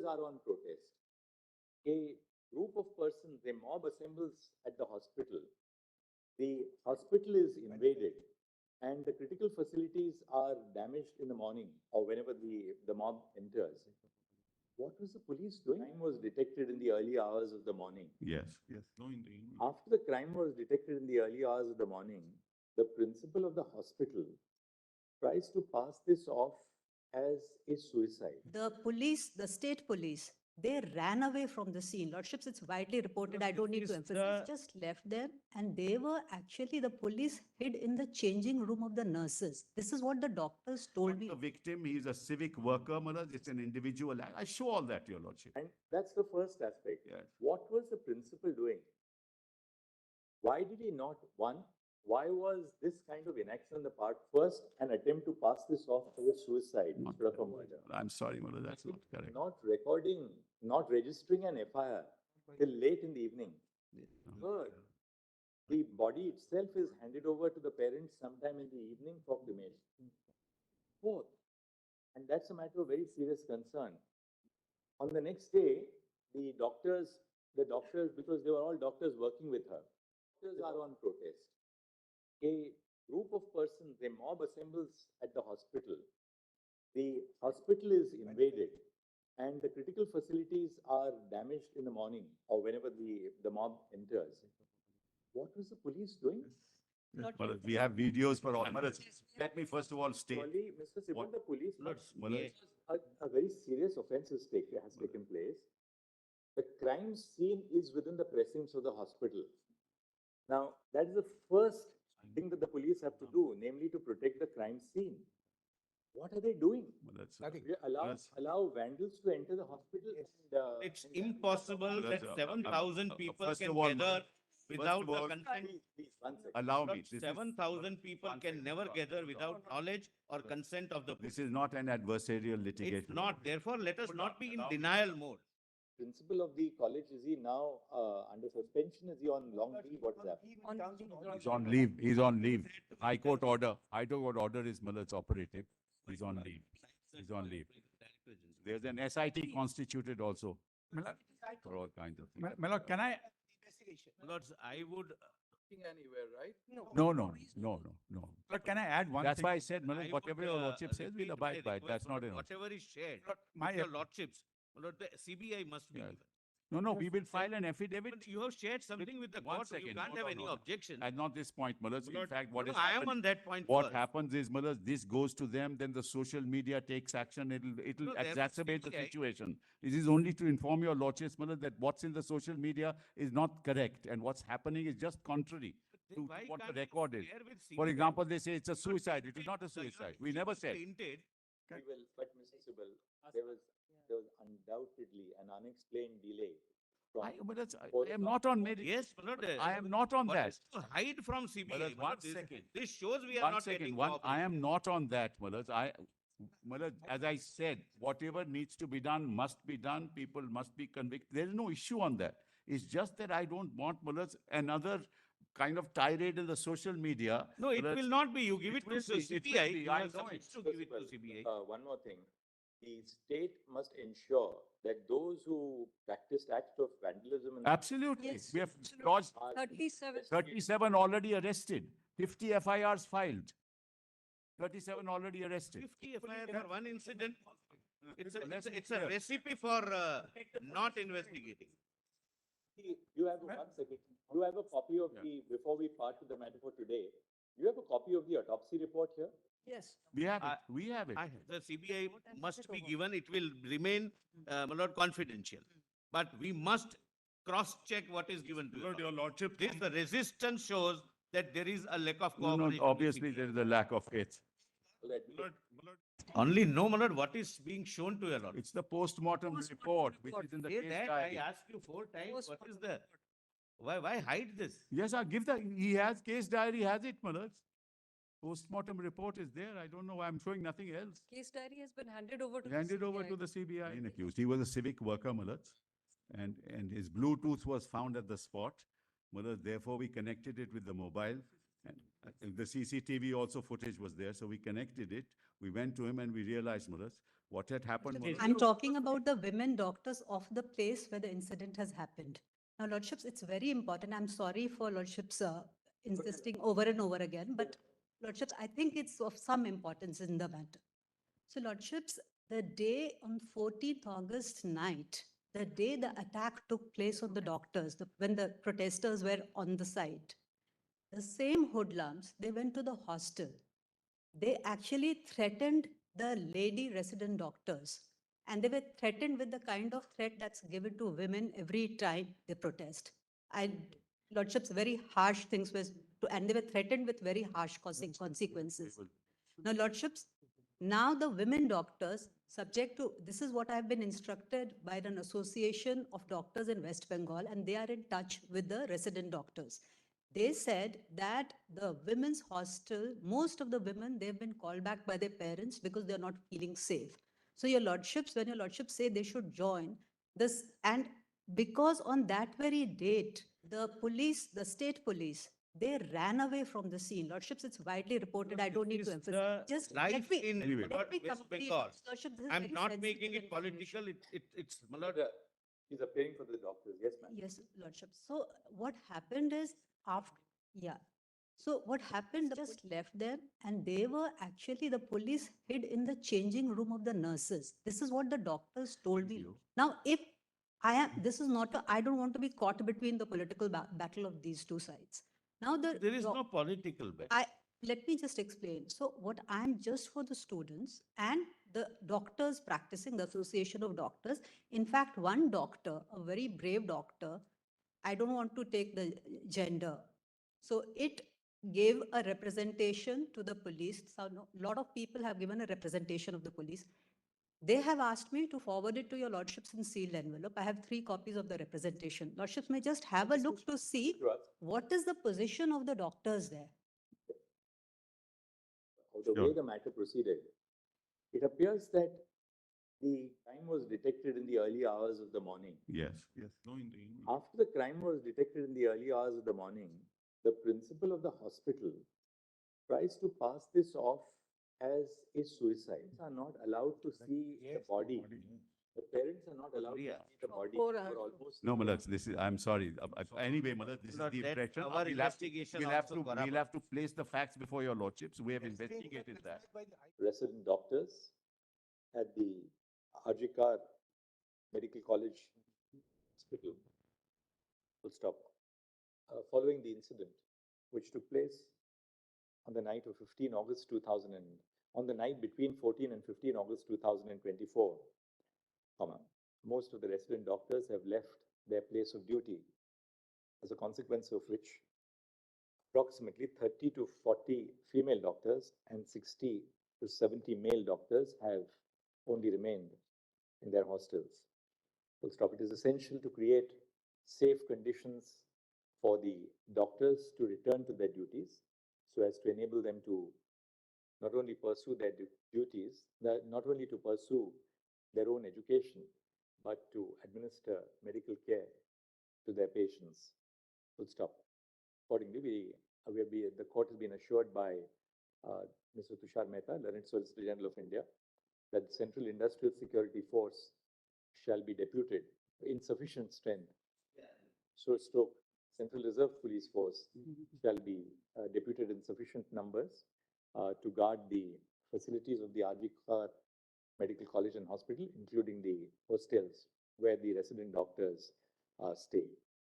are on protest. A group of persons, a mob assembles at the hospital. The hospital is invaded and the critical facilities are damaged in the morning or whenever the mob enters. What was the police doing? Crime was detected in the early hours of the morning. Yes. After the crime was detected in the early hours of the morning, the principal of the hospital tries to pass this off as a suicide. The police, the state police, they ran away from the scene. Lordships, it's widely reported. I don't need to emphasize. Just left them, and they were actually, the police hid in the changing room of the nurses. This is what the doctors told me. The victim, he is a civic worker, Malad. It's an individual. I show all that, Your Lordship. And that's the first aspect. Yes. What was the principal doing? Why did he not, why was this kind of inaction on the part first an attempt to pass this off as a suicide instead of a murder? I'm sorry, Malad, that's not correct. Not registering an FIR till late in the evening. Third, the body itself is handed over to the parents sometime in the evening for cremation. Fourth, and that's a matter of very serious concern. On the next day, the doctors, because they were all doctors working with her, doctors are on protest. A group of persons, a mob assembles at the hospital. The hospital is invaded and the critical facilities are damaged in the morning or whenever the mob enters. What was the police doing? Malad, we have videos for all. Malad, let me first of all state. Surely, Mr. Sibal, What? the police, Malad, a very serious offense has taken place. The crime scene is within the precincts of the hospital. Now, that is the first thing that the police have to do, namely to protect the crime scene. What are they doing? Malad, They allow vandals to enter the hospital. It's impossible that 7,000 people first can of all, gather without of all, the consent. Please, 1 second. allow me. This is, 7,000 people can never gather without knowledge or consent of the police. this is not an adversarial litigation. It's not. Therefore, let us not be in denial mode. Principal of the college, is he now under suspension? Is he on long leave? What's happening? He's on leave. He's on leave. High Court order is Malad's operative. He's on leave. He's on leave. There's an SIT constituted also for all kinds of things. Malad, can I? Lords, I would, Anywhere, right? No. Lord, can I add one That's thing? why I said, I Malad, would, whatever your lordship says, we'll repeat abide my by it. That's request, not an option. whatever is shared, Lord, with your lordships, Lord, the CBI must be Yes. given. No, we will file an affidavit. But you have shared something with the One court, you second. can't No, have no, any no. objection. At not this point, Malad. In Lord, fact, what no, is I am happened- on that point What first. happens is, Malad, this goes to them, then the social media takes action, it'll No, therefore exacerbate the CBI situation. It is only to inform your lordships, Malad, that what's in the social media is not correct, and what's happening is just contrary Then to why what the can't you record is. share with For CBI? example, they say it's a suicide. It is not a So you suicide. have We never said. hinted, We will, but Mr. Sibal, there was undoubtedly an unexplained delay. From I am not on merit. yes, Lord. I am not on What that. is to hide from CBI? Malad, Lord, one this- second. This shows we are One not second, getting I cooperation. am not on that, Malad. Malad, as I said, whatever needs to be done must be done. People must be convicted. There is no issue on that. It's just that I don't want, Malad, another kind of tirade in the social media. No, it Malad, will not be. You give it to will be, it will CBI. be. You I have know subjects to Mr. give it to Sibal, CBI. one more thing. The state must ensure that those who practiced acts of vandalism and Absolutely. Yes. We have lodged are 37. 37 already arrested, 50 FIRs filed. 37 already arrested. 50 FIR for one incident. It's Let's be a clear. recipe for not investigating. You have, 1 second, you have a copy of before we part to the matter for today, you have a copy of the autopsy report here? Yes. We have it. We have it. The CBI must be given. It will remain, my lord, confidential. But we must cross-check what is given to Lord, you. your lordship. This, the resistance shows that there is a lack of No, cooperation. with obviously CBI. there is a lack of faith. Only know, my lord, what is being shown to your lord. It's the postmortem report, which is in the Say case that, I diary. asked you 4 times, what is the, why hide this? Yes, I'll give he has case diary, has it, Manoj? Postmortem report is there. I don't know why I'm showing nothing else. Case diary has been handed over to Handed over to the CBI. Accused. He was a civic worker, Malaj, and his Bluetooth was found at the spot. Malaj, therefore we connected it with the mobile, and the CCTV also footage was there, so we connected it. We went to him and we realized, Malaj, What had happened was. I'm talking about the women doctors of the place where the incident has happened. Now, Lordships, it's very important. I'm sorry for Lordships insisting over and over again, but Lordships, I think it's of some importance in the matter. So, Lordships, the day on 14th August night, the day the attack took place on the doctors, when the protesters were on the site, the same hoodlums, they went to the hostel. They actually threatened the lady resident doctors. And they were threatened with the kind of threat that's given to women every time they protest. Lordships, very harsh things were, and they were threatened with very harsh consequences. Now, Lordships, now the women doctors, subject to, this is what I've been instructed by an association of doctors in West Bengal, and they are in touch with the resident doctors. They said that the women's hostel, most of the women, they've been called back by their parents because they're not feeling safe. So your lordships, when your lordships say they should join this, and because on that very date, the police, the state police, they ran away from the scene. Lordships, it's widely reported. I don't need to emphasize. Just Life let me, in Anyway. let me West complete. Bengal. Lordship, this is I'm very not sensitive making it information. political, it's, my But, lord, he's appearing for the doctors. Yes, ma'am. Yes, Lordship. So what happened is after, yeah. So what happened, just left them and they were actually, the police hid in the changing room of the nurses. This is what the doctors told me. Now, if I am, this is not, I don't want to be caught between the political battle of these two sides. Now the there is no political bet. let me just explain. So what I'm just for the students and the doctors practicing, the Association of Doctors. In fact, one doctor, a very brave doctor, I don't want to take the gender. So it gave a representation to the police. So a lot of people have given a representation of the police. They have asked me to forward it to your lordships in sealed envelope. I have 3 copies of the representation. Lordships may just have a look to see what is the position of the doctors there. The Sure. way the matter proceeded, it appears that the crime was detected in the early hours of the morning. Yes, yes. No, in the evening. After the crime was detected in the early hours of the morning, the principal of the hospital tries to pass this off as a suicide. Are not allowed to see the body. The parents are not allowed to see the body. For, For almost No, Malaj, this is, I'm sorry. Anyway, Malaj, this is Lord, the let impression. our investigation also corroborate. We'll have to place the facts before your lordships. We have investigated that. resident doctors at the Arjikar Medical College Hospital. Full stop. Following the incident, which took place on the night of 15 August 2000 and on the night between 14 and 15 August 2024, most of the resident doctors have left their place of duty, as a consequence of which approximately 30 to 40 female doctors and 60 to 70 male doctors have only remained in their hostels. Full stop. It is essential to create safe conditions for the doctors to return to their duties so as to enable them to not only pursue their duties, not only to pursue their own education, but to administer medical care to their patients. Full stop. Accordingly, the court has been assured by Mr. Tushar Mehta, Learned Solicitor General of India, that the Central Industrial Security Force shall be deputed in sufficient strength. So, stroke Central Reserve Police Force shall be deputed in sufficient numbers to guard the facilities of the Arjikar Medical College and Hospital, including the hostels where the resident doctors stay.